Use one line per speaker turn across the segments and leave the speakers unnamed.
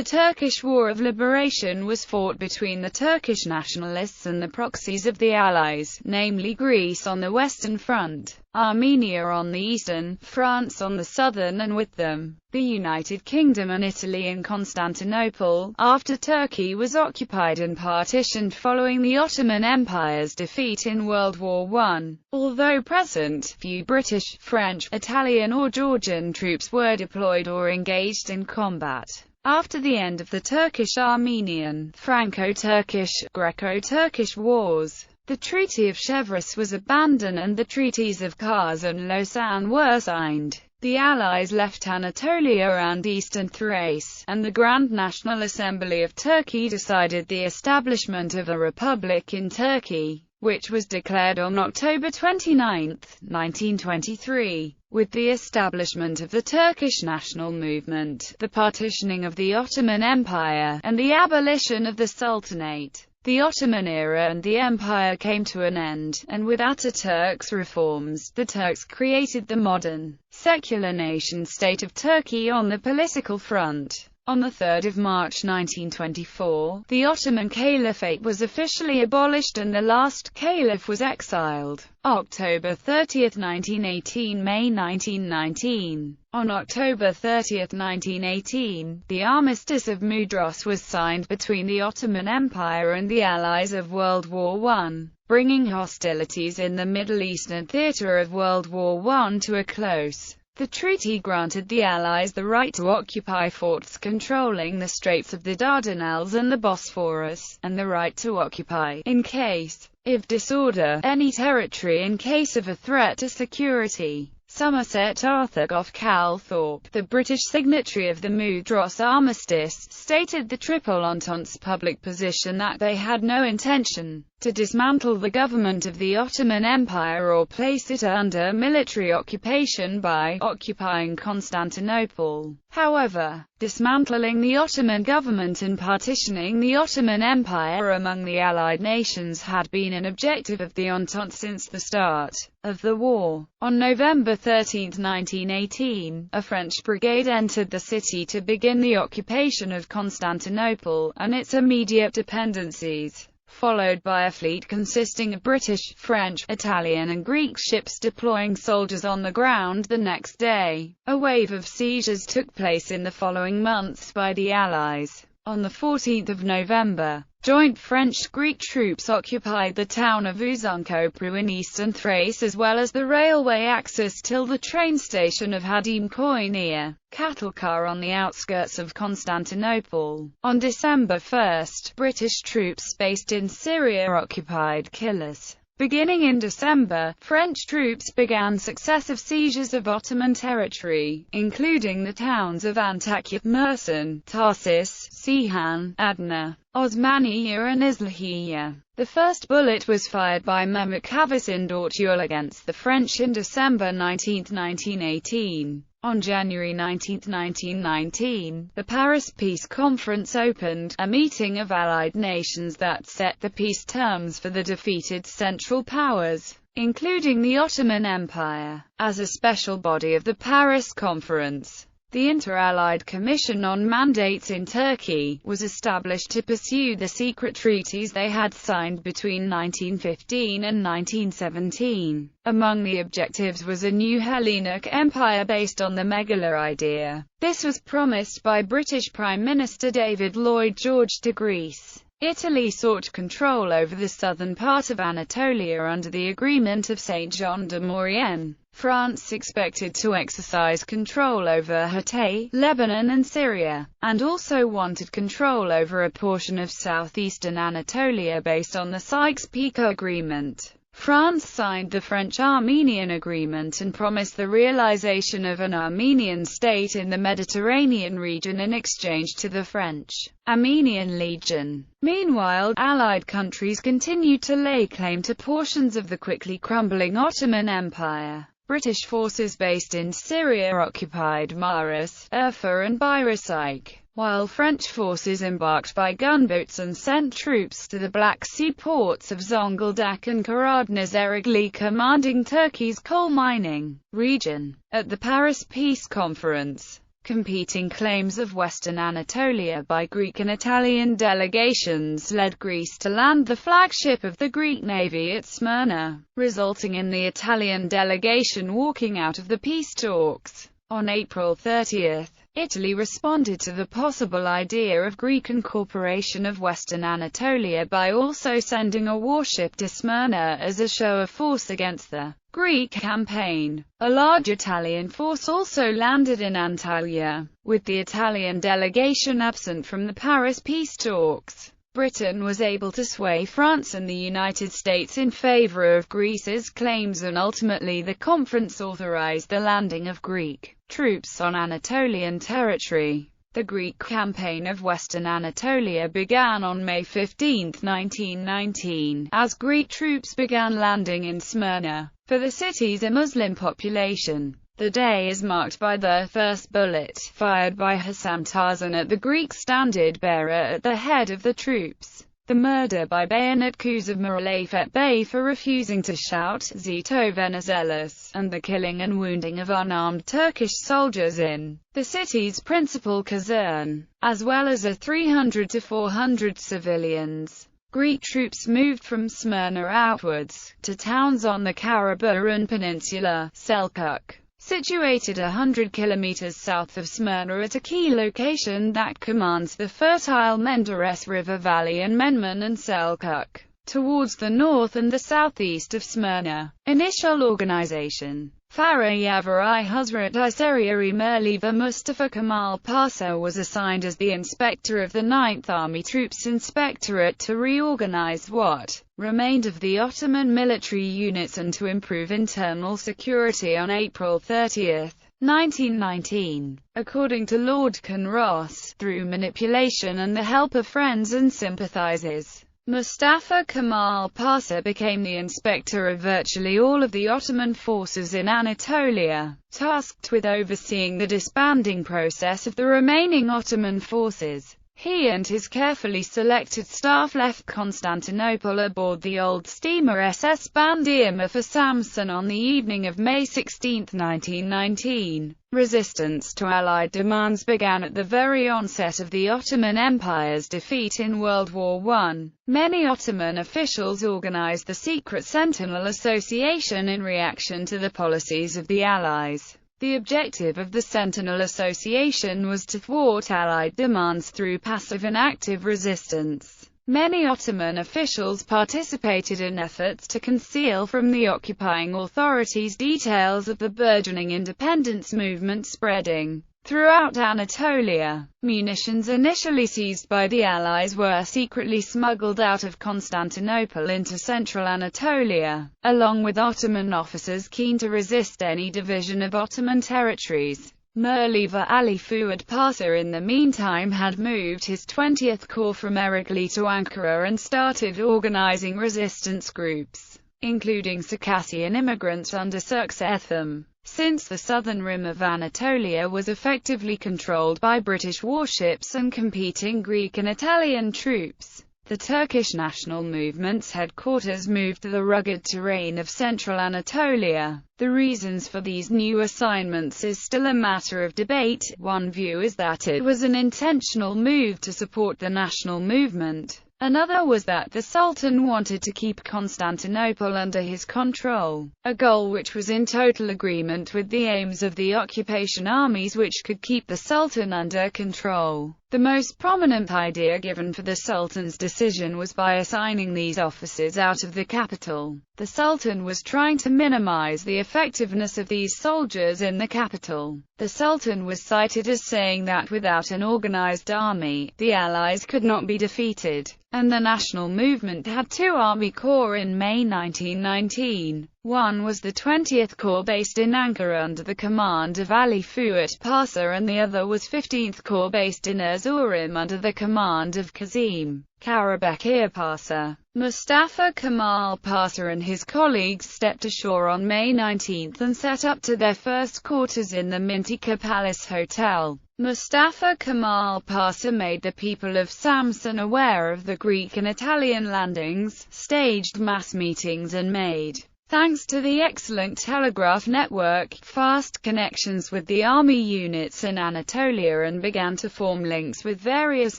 The Turkish War of Liberation was fought between the Turkish nationalists and the proxies of the Allies, namely Greece on the Western Front, Armenia on the eastern, France on the southern, and with them, the United Kingdom and Italy in Constantinople, after Turkey was occupied and partitioned following the Ottoman Empire's defeat in World War I. Although present, few British, French, Italian or Georgian troops were deployed or engaged in combat. After the end of the Turkish-Armenian, Franco-Turkish, Greco-Turkish wars, the Treaty of Chevreuse was abandoned and the treaties of Kars and Lausanne were signed. The Allies left Anatolia and eastern Thrace, and the Grand National Assembly of Turkey decided the establishment of a republic in Turkey, which was declared on October 29, 1923. With the establishment of the Turkish national movement, the partitioning of the Ottoman Empire, and the abolition of the Sultanate, the Ottoman era and the empire came to an end, and with Ataturk's reforms, the Turks created the modern, secular nation-state of Turkey on the political front. On 3 March 1924, the Ottoman Caliphate was officially abolished and the last caliph was exiled. October 30, 1918 – May 1919. On October 30, 1918, the Armistice of Madras was signed between the Ottoman Empire and the Allies of World War I, bringing hostilities in the Middle Eastern theater of World War I to a close. The treaty granted the Allies the right to occupy forts controlling the Straits of the Dardanelles and the Bosphorus, and the right to occupy, in case of disorder, any territory in case of a threat to security. Somerset Arthur Gough Calthorpe, the British signatory of the Madras Armistice, stated the Triple Entente's public position that they had no intention to dismantle the government of the Ottoman Empire or place it under military occupation by occupying Constantinople. However, dismantling the Ottoman government and partitioning the Ottoman Empire among the Allied nations had been an objective of the Entente since the start of the war. On November 13, 1918, a French brigade entered the city to begin the occupation of Constantinople and its immediate dependencies, followed by a fleet consisting of British, French, Italian and Greek ships deploying soldiers on the ground the next day. A wave of sieges took place in the following months by the Allies. On 14 November, joint French-Greek troops occupied the town of Uzunkopru in eastern Thrace as well as the railway access till the train station of Hadim Koynia, Katalkar on the outskirts of Constantinople. On December 1, British troops based in Syria occupied Kilis. Beginning in December, French troops began successive seizures of Ottoman territory, including the towns of Antakya, Mersin, Tarsus, Ceyhan, Adana, Osmaniye and Islahiye. The first bullet was fired by Mehmet Kavas in Dortuol against the French in December 19, 1918. On January 19, 1919, the Paris Peace Conference opened, a meeting of Allied nations that set the peace terms for the defeated Central Powers, including the Ottoman Empire. As a special body of the Paris Conference, the Inter-Allied Commission on Mandates in Turkey was established to pursue the secret treaties they had signed between 1915 and 1917. Among the objectives was a new Hellenic empire based on the Megala idea. This was promised by British Prime Minister David Lloyd George to Greece. Italy sought control over the southern part of Anatolia under the Agreement of Saint Jean de Maurienne. France expected to exercise control over Hatay, Lebanon and Syria, and also wanted control over a portion of southeastern Anatolia based on the Sykes-Picot Agreement. France signed the French-Armenian Agreement and promised the realization of an Armenian state in the Mediterranean region in exchange to the French-Armenian Legion. Meanwhile, Allied countries continued to lay claim to portions of the quickly crumbling Ottoman Empire. British forces based in Syria occupied Maras, Urfa and Birisik, while French forces embarked by gunboats and sent troops to the Black Sea ports of Zonguldak and Karadeniz, commanding Turkey's coal mining region. At the Paris Peace Conference, Competing claims of Western Anatolia by Greek and Italian delegations led Greece to land the flagship of the Greek navy at Smyrna, resulting in the Italian delegation walking out of the peace talks. On April 30, Italy responded to the possible idea of Greek incorporation of Western Anatolia by also sending a warship to Smyrna as a show of force against the Greek campaign. A large Italian force also landed in Antalya, with the Italian delegation absent from the Paris peace talks. Britain was able to sway France and the United States in favor of Greece's claims, and ultimately the conference authorized the landing of Greek troops on Anatolian territory. The Greek campaign of Western Anatolia began on May 15, 1919, as Greek troops began landing in Smyrna. For the city's Muslim population, the day is marked by the first bullet fired by Hasan Tarzan at the Greek standard-bearer at the head of the troops, the murder by bayonet coups of Miralafet Bey for refusing to shout Zito Venizelos, and the killing and wounding of unarmed Turkish soldiers in the city's principal caserne, as well as 300 to 400 civilians. Greek troops moved from Smyrna outwards, to towns on the Karaburun Peninsula, Selçuk, situated 100 kilometers south of Smyrna at a key location that commands the fertile Menderes River Valley and Menman and Selçuk, towards the north and the southeast of Smyrna. Initial organization: Farah Yavari Hazrat Isariari Merliva Mustafa Kemal Pasha was assigned as the inspector of the 9th Army Troops Inspectorate to reorganize what remained of the Ottoman military units and to improve internal security on April 30, 1919. According to Lord Kinross, through manipulation and the help of friends and sympathizers, Mustafa Kemal Pasha became the inspector of virtually all of the Ottoman forces in Anatolia, tasked with overseeing the disbanding process of the remaining Ottoman forces. He and his carefully selected staff left Constantinople aboard the old steamer SS Bandırma for Samsun on the evening of May 16, 1919. Resistance to Allied demands began at the very onset of the Ottoman Empire's defeat in World War I. Many Ottoman officials organized the secret Sentinel Association in reaction to the policies of the Allies. The objective of the Sentinel Association was to thwart Allied demands through passive and active resistance. Many Ottoman officials participated in efforts to conceal from the occupying authorities details of the burgeoning independence movement spreading throughout Anatolia. Munitions initially seized by the Allies were secretly smuggled out of Constantinople into central Anatolia, along with Ottoman officers keen to resist any division of Ottoman territories. Merliva Ali Fuad Pasha in the meantime had moved his 20th Corps from Erekli to Ankara and started organizing resistance groups, including Circassian immigrants under Suksetham. Since the southern rim of Anatolia was effectively controlled by British warships and competing Greek and Italian troops, the Turkish national movement's headquarters moved to the rugged terrain of central Anatolia. The reasons for these new assignments is still a matter of debate. One view is that it was an intentional move to support the national movement. Another was that the Sultan wanted to keep Constantinople under his control, a goal which was in total agreement with the aims of the occupation armies, which could keep the Sultan under control. The most prominent idea given for the Sultan's decision was by assigning these officers out of the capital. The Sultan was trying to minimize the effectiveness of these soldiers in the capital. The Sultan was cited as saying that without an organized army, the Allies could not be defeated, and the national movement had two army corps in May 1919. One was the 20th Corps based in Ankara under the command of Ali Fuat Pasha, and the other was 15th Corps based in Erzurum under the command of Kazim Karabekir Pasha. Mustafa Kemal Pasha and his colleagues stepped ashore on May 19 and set up to their first quarters in the Mintika Palace Hotel. Mustafa Kemal Pasha made the people of Samsun aware of the Greek and Italian landings, staged mass meetings and made Thanks to the excellent telegraph network, fast connections with the army units in Anatolia, and began to form links with various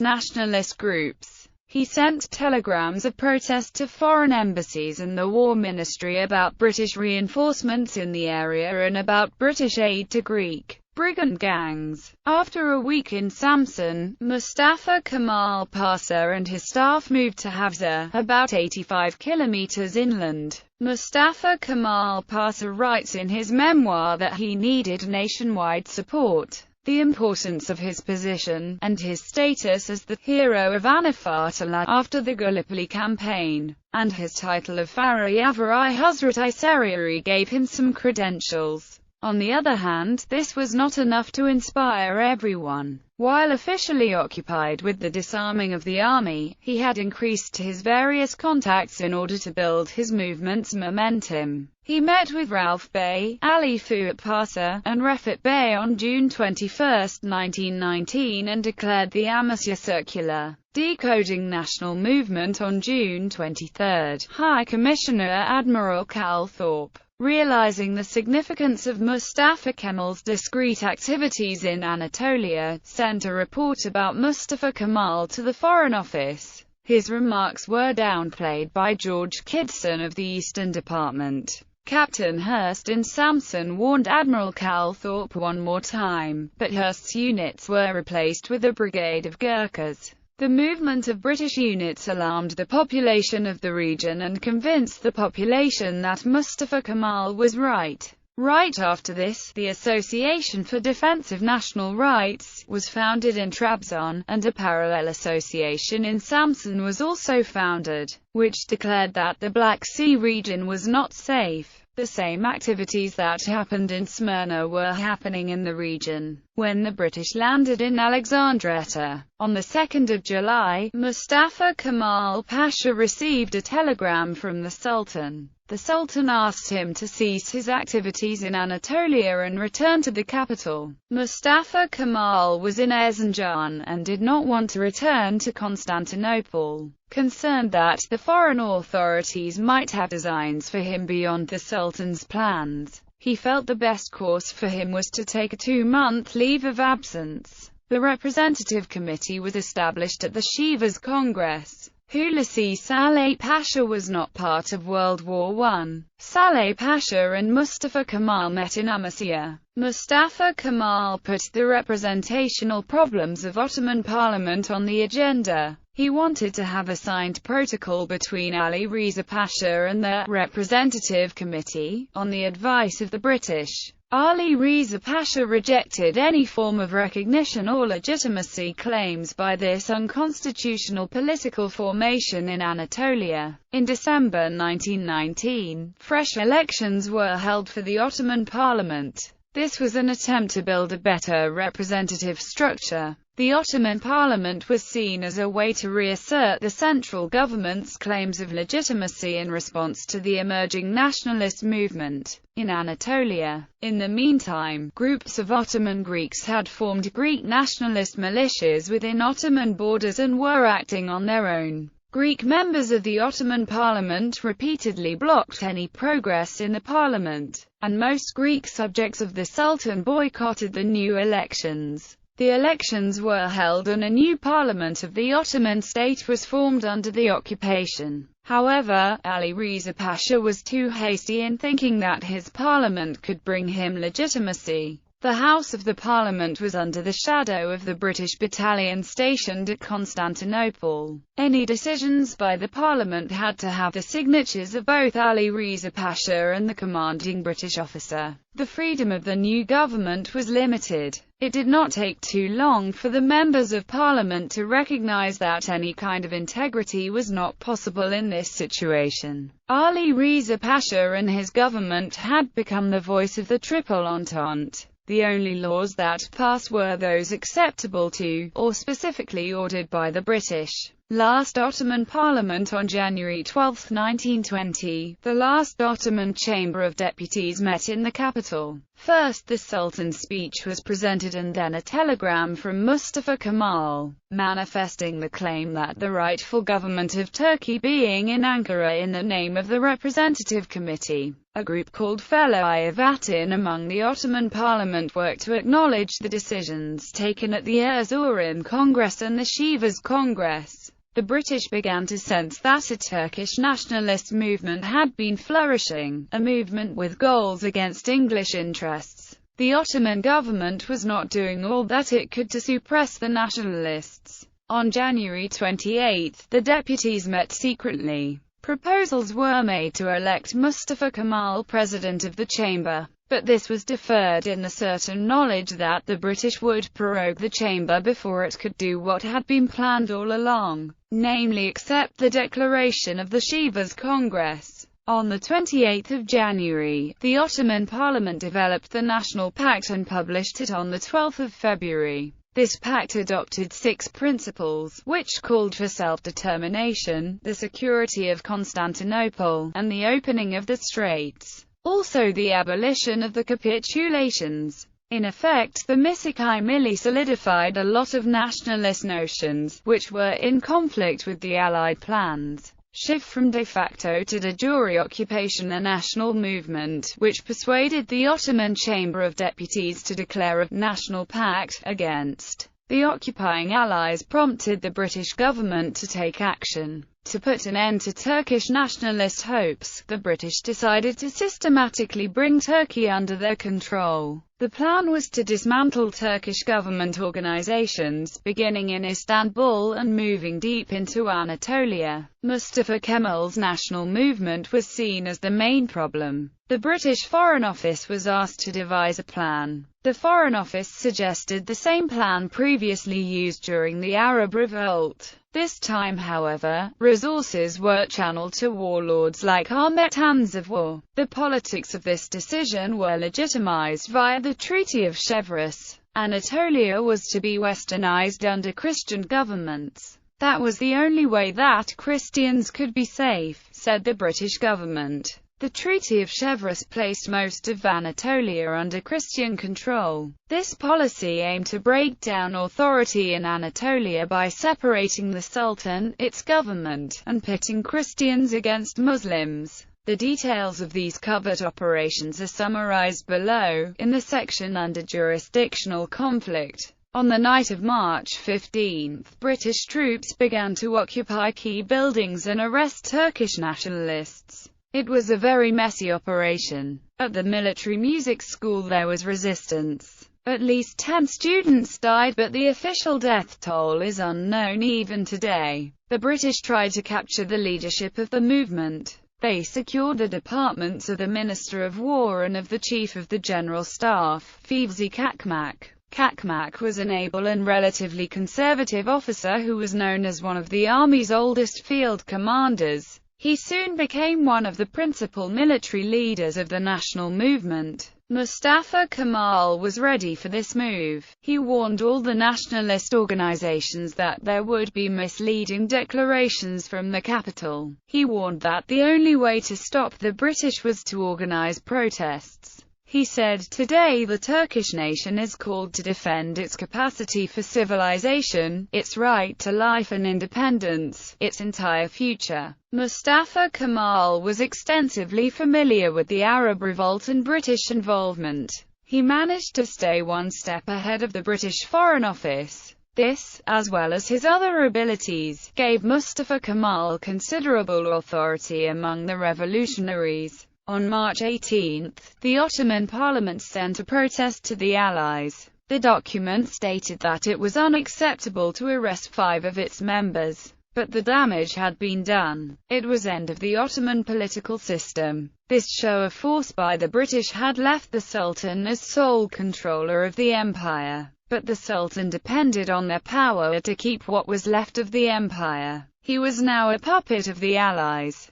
nationalist groups. He sent telegrams of protest to foreign embassies and the War Ministry about British reinforcements in the area and about British aid to Greek brigand gangs. After a week in Samsun, Mustafa Kemal Pasha and his staff moved to Havza, about 85 kilometers inland. Mustafa Kemal Pasha writes in his memoir that he needed nationwide support. The importance of his position, and his status as the hero of Anafartala after the Gallipoli campaign, and his title of Fari Avarai Hazrat-i Sariri gave him some credentials. On the other hand, this was not enough to inspire everyone. While officially occupied with the disarming of the army, he had increased his various contacts in order to build his movement's momentum. He met with Rauf Bey, Ali Fuat Pasha, and Refat Bey on June 21, 1919 and declared the Amasya Circular, decoding national movement on June 23. High Commissioner Admiral Calthorpe, realizing the significance of Mustafa Kemal's discreet activities in Anatolia, sent a report about Mustafa Kemal to the Foreign Office. His remarks were downplayed by George Kidson of the Eastern Department. Captain Hurst in Samsun warned Admiral Calthorpe one more time, but Hurst's units were replaced with a brigade of Gurkhas. The movement of British units alarmed the population of the region and convinced the population that Mustafa Kemal was right. Right after this, the Association for Defense of National Rights was founded in Trabzon, and a parallel association in Samsun was also founded, which declared that the Black Sea region was not safe. The same activities that happened in Smyrna were happening in the region. When the British landed in Alexandretta, on the 2nd of July, Mustafa Kemal Pasha received a telegram from the Sultan. The Sultan asked him to cease his activities in Anatolia and return to the capital. Mustafa Kemal was in Erzincan and did not want to return to Constantinople. Concerned that the foreign authorities might have designs for him beyond the Sultan's plans, he felt the best course for him was to take a 2-month leave of absence. The representative committee was established at the Shivas Congress. Hulusi Saleh Pasha was not part of World War I. Saleh Pasha and Mustafa Kemal met in Amasya. Mustafa Kemal put the representational problems of Ottoman Parliament on the agenda. He wanted to have a signed protocol between Ali Reza Pasha and the Representative Committee, on the advice of the British. Ali Reza Pasha rejected any form of recognition or legitimacy claims by this unconstitutional political formation in Anatolia. In December 1919, fresh elections were held for the Ottoman Parliament. This was an attempt to build a better representative structure. The Ottoman Parliament was seen as a way to reassert the central government's claims of legitimacy in response to the emerging nationalist movement in Anatolia. In the meantime, groups of Ottoman Greeks had formed Greek nationalist militias within Ottoman borders and were acting on their own. Greek members of the Ottoman Parliament repeatedly blocked any progress in the parliament, and most Greek subjects of the Sultan boycotted the new elections. The elections were held and a new parliament of the Ottoman state was formed under the occupation. However, Ali Reza Pasha was too hasty in thinking that his parliament could bring him legitimacy. The House of the Parliament was under the shadow of the British battalion stationed at Constantinople. Any decisions by the Parliament had to have the signatures of both Ali Reza Pasha and the commanding British officer. The freedom of the new government was limited. It did not take too long for the members of Parliament to recognise that any kind of integrity was not possible in this situation. Ali Reza Pasha and his government had become the voice of the Triple Entente. The only laws that passed were those acceptable to, or specifically ordered by the British. Last Ottoman Parliament. On January 12, 1920, the last Ottoman Chamber of Deputies met in the capital. First the Sultan's speech was presented and then a telegram from Mustafa Kemal, manifesting the claim that the rightful government of Turkey being in Ankara in the name of the Representative Committee, a group called Fellow Vatin among the Ottoman Parliament, worked to acknowledge the decisions taken at the Erzurum Congress and the Sivas Congress. The British began to sense that a Turkish nationalist movement had been flourishing, a movement with goals against English interests. The Ottoman government was not doing all that it could to suppress the nationalists. On January 28, the deputies met secretly. Proposals were made to elect Mustafa Kemal president of the chamber, but this was deferred in the certain knowledge that the British would prorogue the chamber before it could do what had been planned all along, namely accept the declaration of the Sivas Congress. On the 28th of January, the Ottoman Parliament developed the National Pact and published it on the 12th of February. This pact adopted 6 principles, which called for self-determination, the security of Constantinople, and the opening of the Straits. Also the abolition of the capitulations. In effect, the Misikai Milli solidified a lot of nationalist notions, which were in conflict with the Allied plans. Shift from de facto to de jure occupation, a national movement, which persuaded the Ottoman Chamber of Deputies to declare a national pact against the occupying Allies, prompted the British government to take action. To put an end to Turkish nationalist hopes, the British decided to systematically bring Turkey under their control. The plan was to dismantle Turkish government organizations, beginning in Istanbul and moving deep into Anatolia. Mustafa Kemal's national movement was seen as the main problem. The British Foreign Office was asked to devise a plan. The Foreign Office suggested the same plan previously used during the Arab Revolt. This time, however, resources were channeled to warlords like Ahmet Anzavur. The politics of this decision were legitimized via the Treaty of Chevreuse. Anatolia was to be westernized under Christian governments. That was the only way that Christians could be safe, said the British government. The Treaty of Chevreuse placed most of Anatolia under Christian control. This policy aimed to break down authority in Anatolia by separating the Sultan, its government, and pitting Christians against Muslims. The details of these covert operations are summarized below, in the section under jurisdictional conflict. On the night of March 15, British troops began to occupy key buildings and arrest Turkish nationalists. It was a very messy operation. At the military music school there was resistance. At least 10 students died, but the official death toll is unknown even today. The British tried to capture the leadership of the movement. They secured the departments of the Minister of War and of the Chief of the General Staff, Fevzi Çakmak. Çakmak was an able and relatively conservative officer who was known as one of the army's oldest field commanders. He soon became one of the principal military leaders of the national movement. Mustafa Kemal was ready for this move. He warned all the nationalist organizations that there would be misleading declarations from the capital. He warned that the only way to stop the British was to organize protests. He said, "Today the Turkish nation is called to defend its capacity for civilization, its right to life and independence, its entire future." Mustafa Kemal was extensively familiar with the Arab Revolt and British involvement. He managed to stay one step ahead of the British Foreign Office. This, as well as his other abilities, gave Mustafa Kemal considerable authority among the revolutionaries. On March 18, the Ottoman Parliament sent a protest to the Allies. The document stated that it was unacceptable to arrest 5 of its members, but the damage had been done. It was end of the Ottoman political system. This show of force by the British had left the Sultan as sole controller of the empire, but the Sultan depended on their power to keep what was left of the empire. He was now a puppet of the Allies.